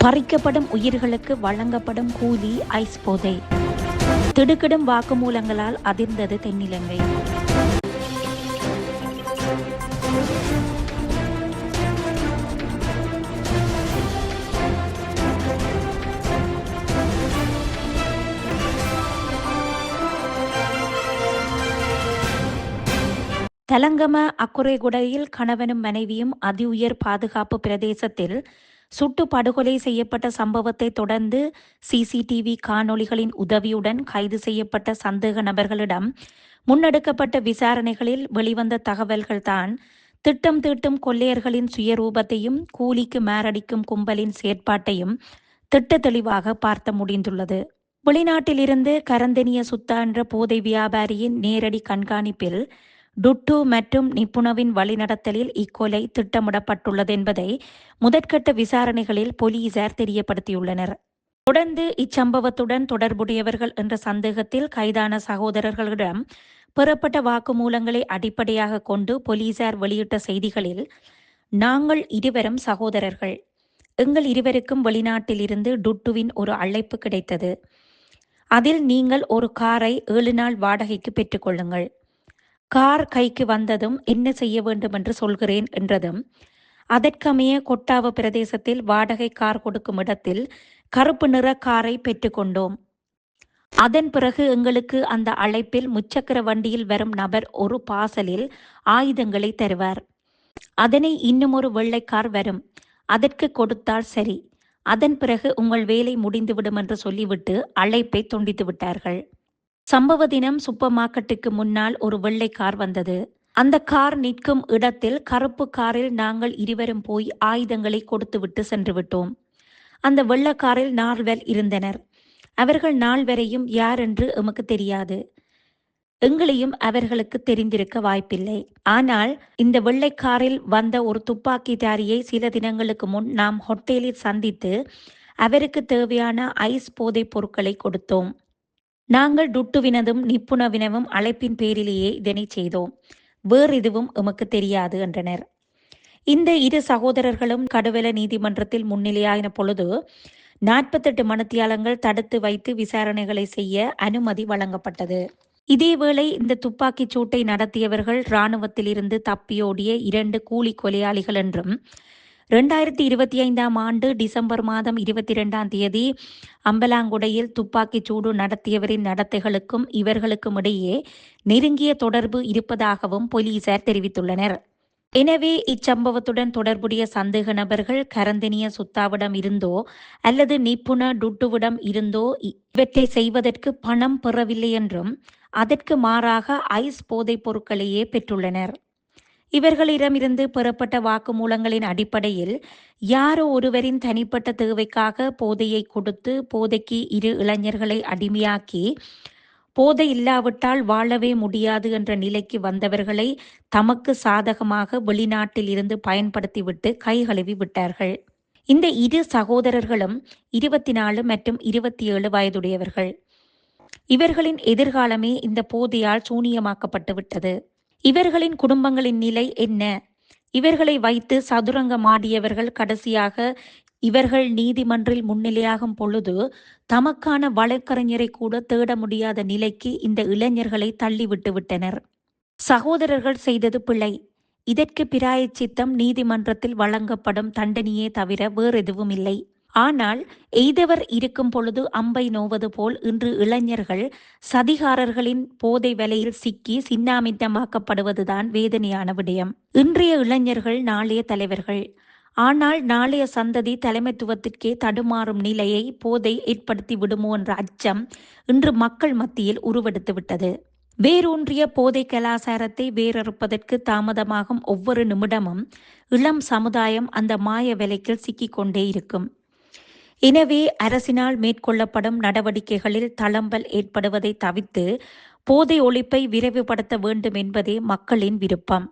பறிக்கப்படும் உயிர்களுக்கு வழங்கப்படும் கூலி ஐஸ் போதை. திடுக்கிடும் வாக்குமூலங்களால் அதிர்ந்தது தென்னிலங்கை. தலங்கம அக்குரேகுடையில் கணவனும் மனைவியும் அதி உயர் பாதுகாப்பு பிரதேசத்தில் சுட்டு படுகொலை செய்யப்பட்ட சம்பவத்தை தொடர்ந்து சிசிடிவி காணொளிகளின் உதவியுடன் கைது செய்யப்பட்ட சந்தேக நபர்களிடம் முன்னெடுக்கப்பட்ட விசாரணைகளில் வெளிவந்த தகவல்கள்தான் திட்டம் தீட்டும் கொள்ளையர்களின் சுயரூபத்தையும் கூலிக்கு மாரடிக்கும் கும்பலின் செயற்பாட்டையும் திட்ட தெளிவாக பார்த்த முடிந்துள்ளது. வெளிநாட்டிலிருந்து கரந்தெனிய சுத்தா என்ற போதை வியாபாரியின் நேரடி கண்காணிப்பில் டுட்டு மற்றும் நிப்புணவின் வழிநடத்தலில் இக்கொலை திட்டமிடப்பட்டுள்ளது என்பதை முதற்கட்ட விசாரணைகளில் போலீசார் தெரியப்படுத்தியுள்ளனர். தொடர்ந்து இச்சம்பவத்துடன் தொடர்புடையவர்கள் என்ற சந்தேகத்தில் கைதான சகோதரர்களிடம் பெறப்பட்ட வாக்குமூலங்களை அடிப்படையாக கொண்டு போலீசார் வெளியிட்ட செய்திகளில், நாங்கள் இருவரும் சகோதரர்கள். எங்கள் இருவருக்கும் வெளிநாட்டில் இருந்து டுட்டுவின் ஒரு அழைப்பு கிடைத்தது. அதில் நீங்கள் ஒரு காரை 7 நாள் வாடகைக்கு பெற்றுக்கொள்ளுங்கள். கார் கைக்கு வந்ததும் என்ன செய்ய வேண்டும் என்று சொல்கிறேன் என்றதும், அதற்கமைய கொட்டாவ பிரதேசத்தில் வாடகை கார் கொடுக்கும் இடத்தில் கருப்பு நிற காரை பெற்றுக்கொண்டோம். அதன் பிறகு எங்களுக்கு அந்த அழைப்பில் முச்சக்கர வண்டியில் வரும் நபர் ஒரு பாசலில் ஆயுதங்களை தருவார். அதனை இன்னும் ஒரு வெள்ளைக்கார் வரும், அதற்கு கொடுத்தால் சரி, அதன் பிறகு உங்கள் வேலை முடிந்துவிடும் என்று சொல்லிவிட்டு அழைப்பை துண்டித்து விட்டார்கள். சம்பவ தினம் சூப்பர் மார்க்கெட்டுக்கு முன்னால் ஒரு வெள்ளை கார் வந்தது. அந்த கார் நிற்கும் இடத்தில் கருப்பு காரில் நாங்கள் இருவரும் போய் ஆயுதங்களை கொடுத்துவிட்டு சென்று விட்டோம். அந்த வெள்ளக்காரில் 4 இருந்தனர். அவர்கள் 4 யார் என்று எமக்கு தெரியாது. எங்களையும் அவர்களுக்கு தெரிந்திருக்க வாய்ப்பில்லை. ஆனால் இந்த வெள்ளைக்காரில் வந்த ஒரு துப்பாக்கிதாரியை சில தினங்களுக்கு முன் நாம் ஹோட்டலில் சந்தித்து அவருக்கு தேவையான ஐஸ் போதைப் பொருட்களை கொடுத்தோம். நாங்கள் டுட்டுவினதும் நிப்புணவினவும் அழைப்பின் பேரிலேயே இதனை செய்தோம். வேறு எதுவும் எமக்கு தெரியாது என்றனர். இந்த 2 சகோதரர்களும் கடுவல நீதிமன்றத்தில் முன்னிலையான பொழுது 48 மணித்தியாலங்கள் தடுத்து வைத்து விசாரணைகளை செய்ய அனுமதி வழங்கப்பட்டது. இதேவேளை இந்த துப்பாக்கிச் சூட்டை நடத்தியவர்கள் இராணுவத்தில் இருந்து தப்பியோடிய 2 கூலி கொலையாளிகள் என்றும் 2025ஆம் ஆண்டு டிசம்பர் மாதம் 22ஆம் தேதி அம்பலாங்குடையில் துப்பாக்கிச் சூடு நடத்தியவரின் நடத்தைகளுக்கும் இவர்களுக்கும் இடையே நெருங்கிய தொடர்பு இருப்பதாகவும் போலீசார் தெரிவித்துள்ளனர். எனவே இச்சம்பவத்துடன் தொடர்புடைய சந்தேக நபர்கள் கரந்தெனிய சுத்தாவிடம் இருந்தோ அல்லது நிப்புண டுட்டுவிடம் இருந்தோ இவற்றை செய்வதற்கு பணம் பெறவில்லை என்றும் அதற்கு மாறாக ஐஸ் போதைப் பொருட்களையே பெற்றுள்ளனர். இவர்களிடமிருந்து பெறப்பட்ட வாக்குமூலங்களின் அடிப்படையில் யாரோ ஒருவரின் தனிப்பட்ட தேவைக்காக போதையை கொடுத்து போதைக்கு 2 இளைஞர்களை அடிமையாக்கி போதை இல்லாவிட்டால் வாழவே முடியாது என்ற நிலைக்கு வந்தவர்களை தமக்கு சாதகமாக வெளிநாட்டில் இருந்து பயன்படுத்திவிட்டு கைகழுவி விட்டார்கள். இந்த 2 சகோதரர்களும் 24 மற்றும் 27 வயதுடையவர்கள். இவர்களின் எதிர்காலமே இந்த போதையால் சூனியமாக்கப்பட்டு விட்டது. இவர்களின் குடும்பங்களின் நிலை என்ன? இவர்களை வைத்து சதுரங்கமாடியவர்கள் கடைசியாக இவர்கள் நீதிமன்றில் முன்னிலையாகும் பொழுது தமக்கான வழக்கறிஞரை கூட தேட முடியாத நிலைக்கு இந்த இளைஞர்களை தள்ளிவிட்டு விட்டனர். சகோதரர்கள் செய்தது பிழை. இதற்கு பிராயச்சித்தம் நீதிமன்றத்தில் வழங்கப்படும் தண்டனையே தவிர வேறெதுவும் இல்லை. ஆனால் எய்தவர் இருக்கும் பொழுது அம்பை நோவது போல் இன்று இளைஞர்கள் சதிகாரர்களின் போதை வலையில் சிக்கி சின்னாமின்னமாக்கப்படுவதுதான் வேதனையான விடயம். இன்றைய இளைஞர்கள் நாளைய தலைவர்கள். ஆனால் நாளைய சந்ததி தலைமைத்துவத்திற்கே தடுமாறும் நிலையை போதை ஏற்படுத்தி விடுமோ என்ற அச்சம் இன்று மக்கள் மத்தியில் உருவெடுத்துவிட்டது. வேரூன்றிய போதை கலாசாரத்தை வேறறுப்பதற்கு தாமதமாகும் ஒவ்வொரு நிமிடமும் இளம் சமுதாயம் அந்த மாய விலைக்கில் சிக்கிக்கொண்டே இருக்கும். எனவே அரசினால் மேற்கொள்ளப்படும் நடவடிக்கைகளில் தளம்பல் ஏற்படுவதை தவிர்த்து போதை ஒழிப்பை விரைவுபடுத்த வேண்டும் என்பதே மக்களின் விருப்பம்.